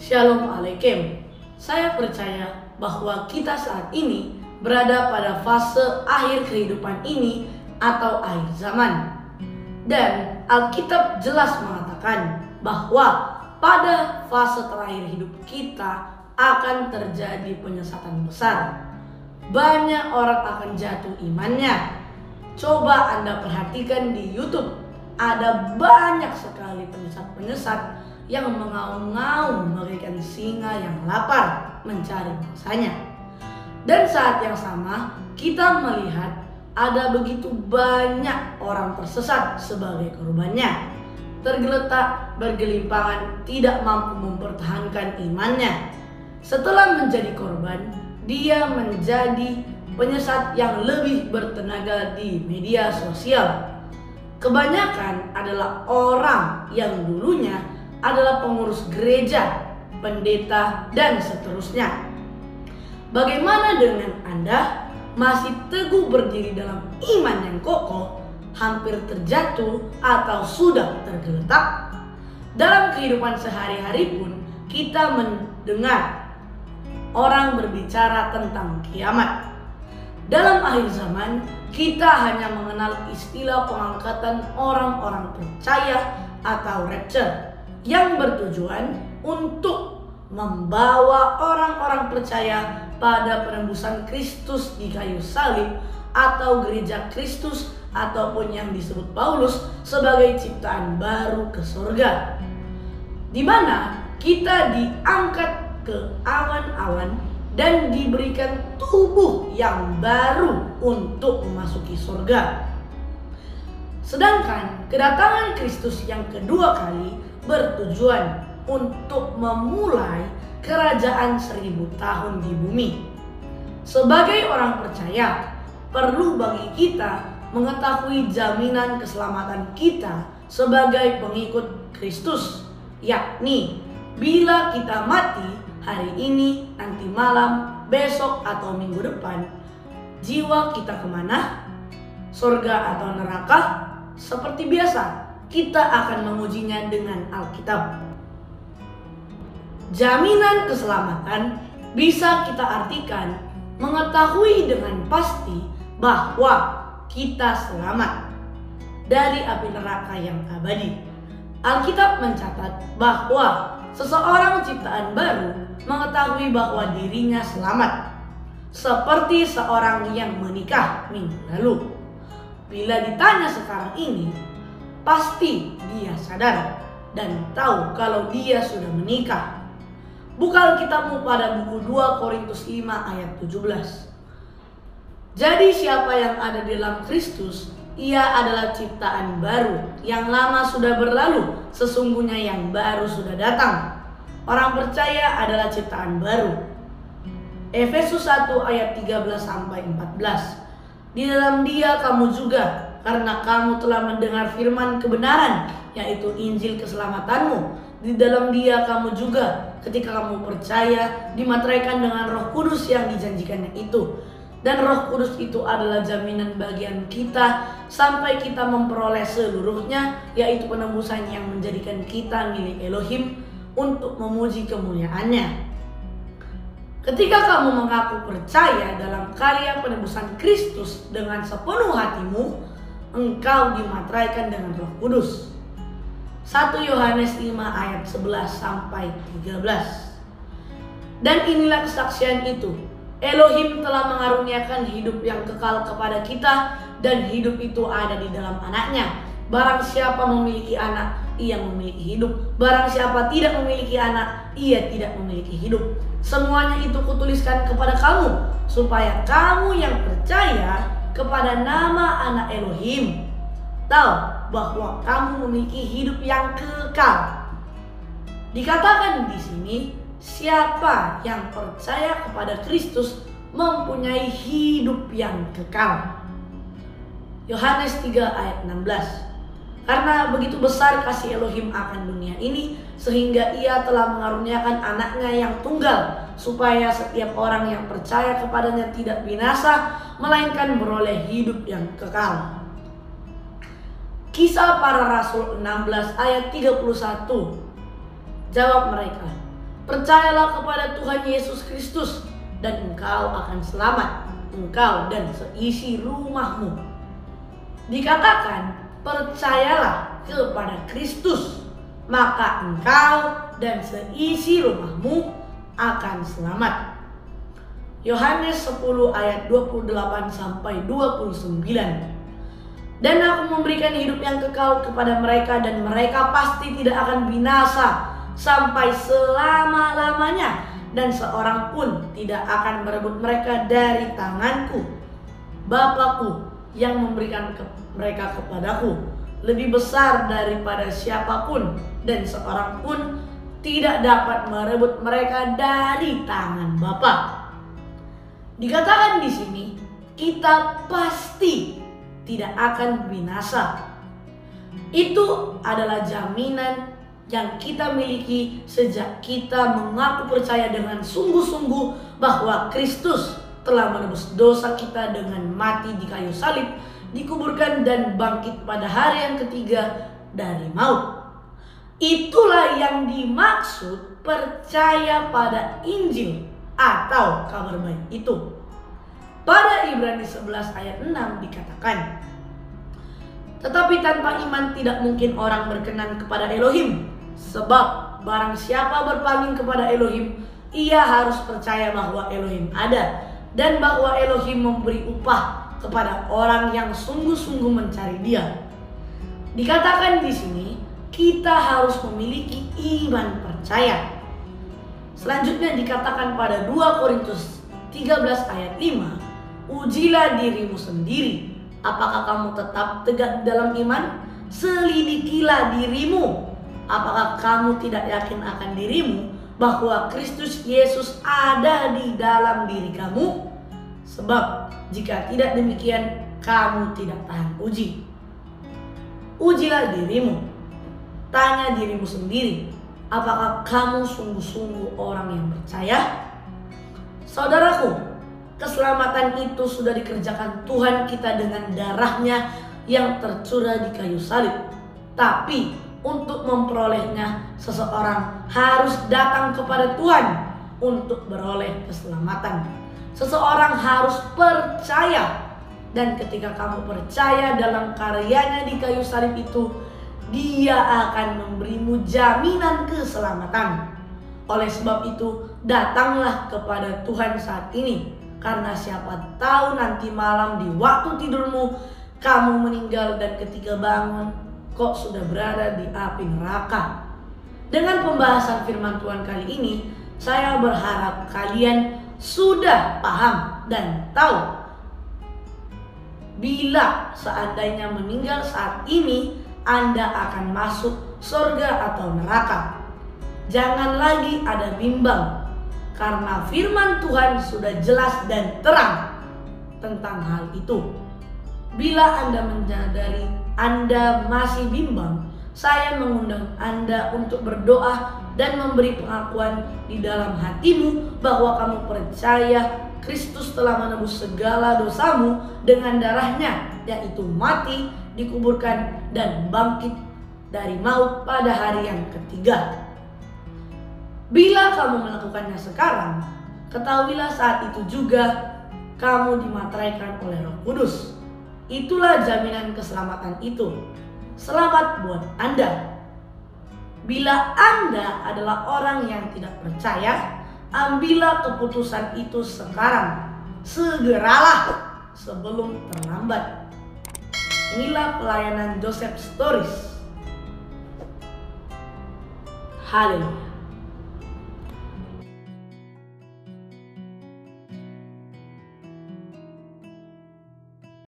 Shalom Alaikum. Saya percaya bahwa kita saat ini berada pada fase akhir kehidupan ini atau akhir zaman. Dan Alkitab jelas mengatakan bahwa pada fase terakhir hidup kita akan terjadi penyesatan besar. Banyak orang akan jatuh imannya. Coba Anda perhatikan di YouTube, ada banyak sekali penyesat-penyesat yang mengaum-ngaum bagaikan singa yang lapar mencari mangsanya. Dan saat yang sama kita melihat ada begitu banyak orang tersesat sebagai korbannya, tergeletak bergelimpangan, tidak mampu mempertahankan imannya. Setelah menjadi korban, dia menjadi penyesat yang lebih bertenaga di media sosial. Kebanyakan adalah orang yang dulunya adalah pengurus gereja, pendeta, dan seterusnya. Bagaimana dengan Anda? Masih teguh berdiri dalam iman yang kokoh, hampir terjatuh, atau sudah tergeletak? Dalam kehidupan sehari-hari pun kita mendengar orang berbicara tentang kiamat. Dalam akhir zaman, kita hanya mengenal istilah pengangkatan orang-orang percaya atau rapture yang bertujuan untuk membawa orang-orang percaya pada penembusan Kristus di kayu salib atau gereja Kristus ataupun yang disebut Paulus sebagai ciptaan baru ke surga, di mana kita diangkat ke awan-awan dan diberikan tubuh yang baru untuk memasuki surga. Sedangkan kedatangan Kristus yang kedua kali bertujuan untuk memulai kerajaan 1000 tahun di bumi. Sebagai orang percaya, perlu bagi kita mengetahui jaminan keselamatan kita sebagai pengikut Kristus, yakni bila kita mati hari ini, nanti malam, besok atau minggu depan, jiwa kita kemana? Surga atau neraka? Seperti biasa, kita akan mengujinya dengan Alkitab. Jaminan keselamatan bisa kita artikan mengetahui dengan pasti bahwa kita selamat dari api neraka yang abadi. Alkitab mencatat bahwa seseorang ciptaan baru mengetahui bahwa dirinya selamat, seperti seorang yang menikah minggu lalu. Bila ditanya sekarang ini, pasti dia sadar dan tahu kalau dia sudah menikah. Buka Alkitabmu pada buku 2 Korintus 5 ayat 17. Jadi siapa yang ada di dalam Kristus, ia adalah ciptaan baru. Yang lama sudah berlalu, sesungguhnya yang baru sudah datang. Orang percaya adalah ciptaan baru. Efesus 1 ayat 13 sampai 14. Di dalam Dia kamu juga, karena kamu telah mendengar firman kebenaran, yaitu Injil keselamatanmu. Di dalam Dia kamu juga, ketika kamu percaya, dimateraikan dengan Roh Kudus yang dijanjikannya itu. Dan Roh Kudus itu adalah jaminan bagian kita sampai kita memperoleh seluruhnya, yaitu penebusan yang menjadikan kita milik Elohim untuk memuji kemuliaannya. Ketika kamu mengaku percaya dalam karya penebusan Kristus dengan sepenuh hatimu, engkau dimateraikan dengan Roh Kudus. 1 Yohanes 5 ayat 11 sampai 13. Dan inilah kesaksian itu, Elohim telah mengaruniakan hidup yang kekal kepada kita, dan hidup itu ada di dalam Anaknya. Barang siapa memiliki anak, ia memiliki hidup. Barang siapa tidak memiliki anak, ia tidak memiliki hidup. Semuanya itu kutuliskan kepada kamu, supaya kamu yang percaya kepada nama Anak Elohim tahu bahwa kamu memiliki hidup yang kekal. Dikatakan di sini, siapa yang percaya kepada Kristus mempunyai hidup yang kekal. Yohanes 3 ayat 16. Karena begitu besar kasih Elohim akan dunia ini, sehingga Ia telah mengaruniakan Anaknya yang tunggal, supaya setiap orang yang percaya kepadanya tidak binasa, melainkan beroleh hidup yang kekal. Kisah Para Rasul 16 ayat 31. Jawab mereka, Percayalah kepada Tuhan Yesus Kristus dan engkau akan selamat, engkau dan seisi rumahmu. Dikatakan, percayalah kepada Kristus, maka engkau dan seisi rumahmu akan selamat. Yohanes 10 ayat 28 sampai 29. Dan aku memberikan hidup yang kekal kepada mereka, dan mereka pasti tidak akan binasa sampai selama-lamanya, dan seorang pun tidak akan merebut mereka dari tanganku. Bapakku yang memberikan mereka kepadaku lebih besar daripada siapapun, dan seorang pun tidak dapat merebut mereka dari tangan Bapa. Dikatakan di sini, kita pasti tidak akan binasa. Itu adalah jaminan yang kita miliki sejak kita mengaku percaya dengan sungguh-sungguh bahwa Kristus telah menebus dosa kita dengan mati di kayu salib, dikuburkan dan bangkit pada hari yang ketiga dari maut. Itulah yang dimaksud percaya pada Injil atau kabar baik itu. Pada Ibrani 11 ayat 6 dikatakan, tetapi tanpa iman tidak mungkin orang berkenan kepada Elohim, sebab barang siapa berpaling kepada Elohim, ia harus percaya bahwa Elohim ada, dan bahwa Elohim memberi upah kepada orang yang sungguh-sungguh mencari Dia. Dikatakan di sini, kita harus memiliki iman percaya. Selanjutnya dikatakan pada 2 Korintus 13 ayat 5, ujilah dirimu sendiri, apakah kamu tetap tegak dalam iman? Selidikilah dirimu, apakah kamu tidak yakin akan dirimu bahwa Kristus Yesus ada di dalam diri kamu? Sebab jika tidak demikian, kamu tidak tahan uji. Ujilah dirimu, tanya dirimu sendiri, apakah kamu sungguh-sungguh orang yang percaya? Saudaraku, keselamatan itu sudah dikerjakan Tuhan kita dengan darahnya yang tercurah di kayu salib. Tapi untuk memperolehnya, seseorang harus datang kepada Tuhan untuk beroleh keselamatan. Seseorang harus percaya. Dan ketika kamu percaya dalam karyanya di kayu salib itu, Dia akan memberimu jaminan keselamatan. Oleh sebab itu, datanglah kepada Tuhan saat ini. Karena siapa tahu nanti malam di waktu tidurmu kamu meninggal, dan ketika bangun kok sudah berada di api neraka. Dengan pembahasan firman Tuhan kali ini, saya berharap kalian sudah paham dan tahu bila seandainya meninggal saat ini, Anda akan masuk surga atau neraka. Jangan lagi ada bimbang, karena firman Tuhan sudah jelas dan terang tentang hal itu. Bila Anda menyadari Anda masih bimbang, saya mengundang Anda untuk berdoa dan memberi pengakuan di dalam hatimu bahwa kamu percaya Kristus telah menebus segala dosamu dengan darahnya, yaitu mati, dikuburkan, dan bangkit dari maut pada hari yang ketiga. Bila kamu melakukannya sekarang, ketahuilah saat itu juga kamu dimateraikan oleh Roh Kudus. Itulah jaminan keselamatan itu. Selamat buat Anda. Bila Anda adalah orang yang tidak percaya, ambillah keputusan itu sekarang. Segeralah sebelum terlambat. Inilah pelayanan Joseph Stories. Haleluya.